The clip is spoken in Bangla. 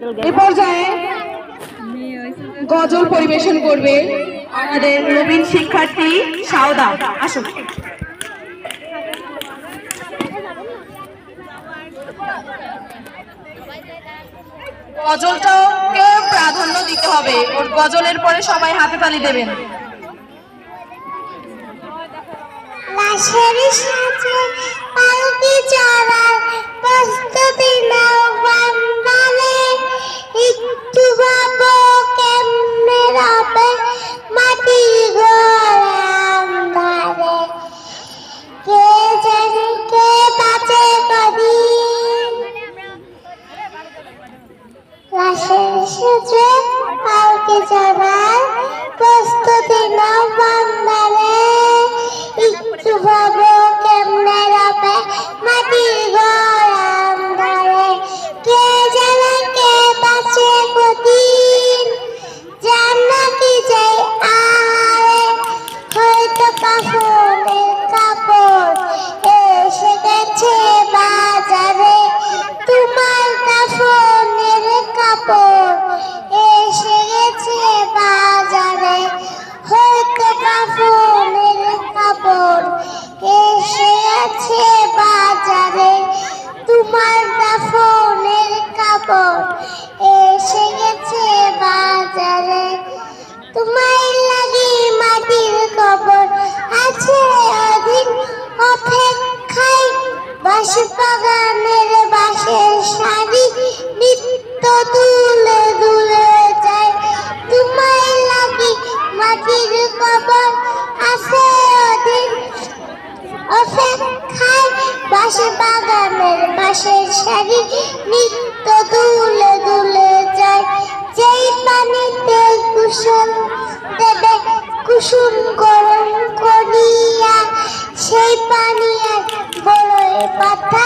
এ পর্যায়ে গজল পরিবেশন করবে আমাদের নবীন শিক্ষার্থী সাউদা। আসুন। গজলটাকে প্রাধান্য দিতে হবে, ওর গজলের পরে সবাই হাতে তালি দেবেন। লাশের সাথে পালকি চড়ার প্রস্তুতি নাও বান্দালে, একটু ভাবো কেমনে রবে মাটি গড়ান্দারে, কে জানে কে বাঁচে কদিন। লাশের সাথে পালকি চড়ার প্রস্তুতি নাও বান্দালে, একটু ভাবো কেমনে রবে মাটির ঘর আন্ধারে, কে জানে কে বাঁচে কদিন। জান্নাতি যাই আরে হয়তো কাফনের কাপড় এসে গেছে বাজারে, তোমার কাফনের কাপড় এসে গেছে বাজারে, হয়তো কাফনের কাপড় এসে গেছে বাজারে, তোমার কাফনের কাপড় এসে গেছে বাজারে। তোমার লাগি মাটির কবর আছে অধীন অপেক্ষায়, বাঁশ বাগানের বাঁশের সারি নিত্য দুলে দুলে যায়। তোমার লাগি মাটির কবর আছে অধীন অপেক্ষায়, বাঁশ বাগানের বাঁশের সারি নিত্য দুলে দুলে যায়। যেই পানিতে কুসুম দেবে কুসুম গরম করিয়া, সেই পানি আর বড়ই পাতা